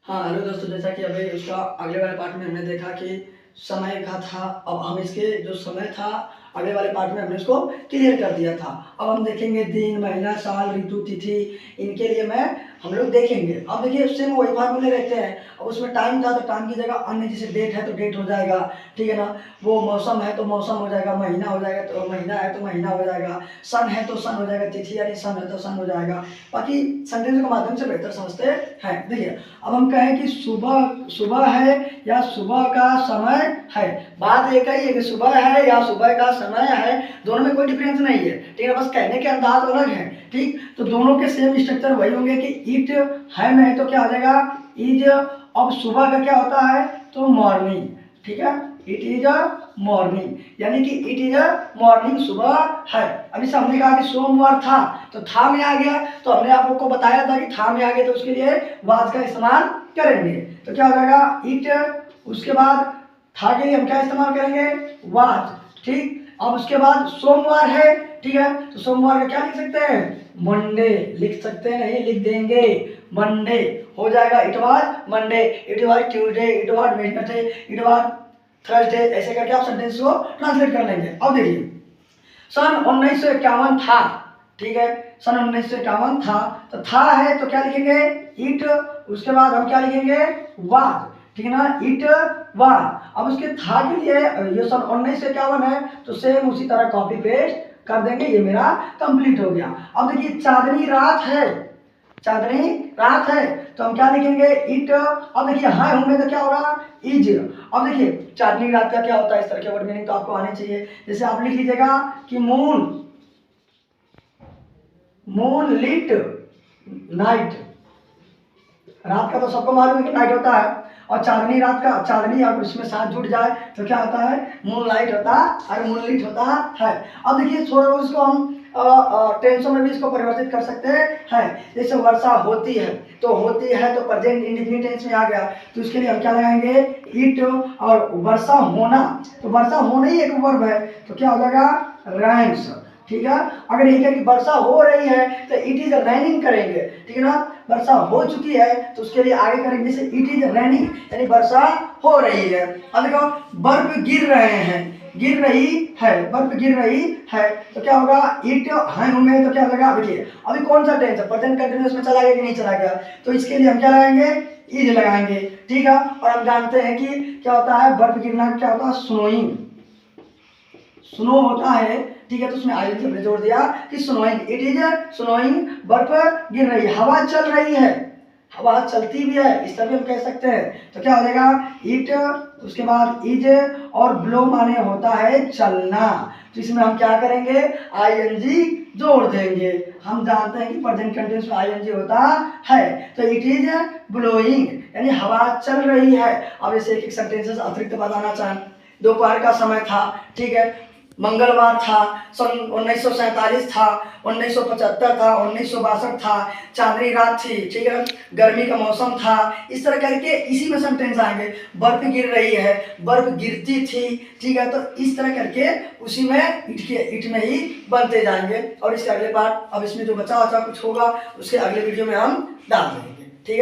हाँ, हेलो दोस्तों, जैसा कि अभी उसका अगले वाले पार्ट में हमने देखा कि समय का था। अब हम इसके जो समय था अगले वाले पार्ट में हमने उसको क्लियर कर दिया था। अब हम देखेंगे दिन, महीना, साल, ऋतु, तिथि, इनके लिए हम लोग देखेंगे। अब देखिए सेम वही फार्मूले रहते हैं। अब उसमें टाइम था तो टाइम की जगह अन्य, जैसे डेट है तो डेट हो जाएगा, ठीक है ना। वो मौसम है तो मौसम हो जाएगा, महीना हो जाएगा तो महीना है तो महीना हो जाएगा, सन है तो सन हो जाएगा, तिथि यानी सन है तो सन हो जाएगा। बाकी सेंटेंस के माध्यम से बेहतर समझते हैं। देखिए अब हम कहें कि सुबह सुबह है या सुबह का समय है, बात एक ही है कि सुबह है या सुबह का समय है, दोनों में कोई डिफरेंस नहीं है, ठीक है। बस कहने के अंदाज अलग है, ठीक। तो दोनों के सेम स्ट्रक्चर वही होंगे कि इट है में है तो क्या हो जाएगा इज। अब सुबह का क्या होता है तो मॉर्निंग, ठीक है। इट इज अ मॉर्निंग, यानी कि इट इज अ मॉर्निंग, सुबह है। अभी से हमने कहा कि सोमवार था तो था में आ गया, तो हमने आप लोग को बताया था कि था में आ गया तो उसके लिए वाज का इस्तेमाल करेंगे। तो क्या हो जाएगा इट, उसके बाद था के लिए हम क्या इस्तेमाल करेंगे वाज, ठीक। अब उसके बाद सोमवार है, ठीक है, तो सोमवार का क्या लिख सकते हैं मंडे लिख सकते हैं, नहीं लिख देंगे मंडे हो जाएगा। It was Monday, it was Tuesday, it was Wednesday, it was Thursday, ऐसे करके आप सेंटेंस को ट्रांसलेट कर लेंगे। अब देखिए सन 1951 था, ठीक है, सन 1951 था, तो था है तो क्या लिखेंगे इट, उसके बाद हम क्या लिखेंगे वाज, ठीक है ना, इट वाज। अब उसके था के लिए ये सन 1951 है तो सेम उसी तरह कॉपी पेस्ट कर देंगे, ये मेरा कंप्लीट हो गया। अब देखिए चांदनी रात है, चांदनी रात है तो हम क्या लिखेंगे इट। अब देखिए हाँ हूं में तो क्या होगा इज। अब देखिए चांदनी रात का क्या होता है, इस तरह के वर्ड मीनिंग तो आपको आने चाहिए। जैसे आप लिख लीजिएगा कि मून, मून लिट नाइट, रात का तो सबको मालूम है कि नाइट होता है, और चांदनी रात का, चांदनी अगर उसमें साथ जुड़ जाए तो क्या होता है मून लाइट होता है और मून लिट होता है। अब देखिए थोड़ा उसको हम टेंसों में भी इसको परिवर्तित कर सकते हैं। जैसे वर्षा होती है तो होती है तो प्रेजेंट इंडेफिनिट टेंस में आ गया, तो इसके लिए हम क्या लगाएंगे इट। और वर्षा होना, तो वर्षा होना ही एक वर्ब है तो क्या हो जाएगा रैन्स, ठीक है। अगर यही है कि वर्षा हो रही है तो इट इज रैनिंग करेंगे, ठीक है ना। वर्षा हो चुकी है तो उसके लिए आगे करेंगे जैसे इट इज रैनिंग, यानी वर्षा हो रही है। अब देखो बर्फ गिर रहे हैं, गिर रही है, बर्फ गिर रही है तो क्या होगा इट है में तो क्या होगा। देखिए अभी कौन सा टेंस है, प्रेजेंट कंटिन्यूअस में चला गया कि नहीं चला गया, तो इसके लिए हम क्या लगाएंगे इज लगाएंगे, ठीक है। और हम जानते हैं कि क्या होता है बर्फ गिरना, क्या होता है स्नोइंग, स्नो होता है, ठीक है। तो उसमें आई हमने जोड़ दिया कि स्नोइंग, इट इज स्नोइंग, बर्फ गिर रही है, हवा चल रही है, हवा चलती भी है, इस तरह भी हम कह सकते हैं। तो क्या हो जाएगा इट, उसके बाद इज, और ब्लो माने होता है चलना, तो इसमें हम क्या करेंगे आईएनजी जोड़ देंगे। हम जानते हैं कि प्रेजेंट कंटिन्यूअस में आईएनजी होता है, तो इट इज ब्लोइंग यानी हवा चल रही है। अब इसे एक सेंटेंसेस अतिरिक्त बताना चाहें, दोपहर का समय था, ठीक है, मंगलवार था, सन 1947 था, 1975 था, 1962 था, चांदनी रात थी, ठीक है, गर्मी का मौसम था, इस तरह करके इसी में सेंटेंस आएंगे। बर्फ गिर रही है, बर्फ गिरती थी, ठीक है, तो इस तरह करके उसी में इट में ही बनते जाएंगे। और इसके अगले पार्ट, अब इसमें जो बचा कुछ होगा उसके अगले वीडियो में हम डाल देंगे।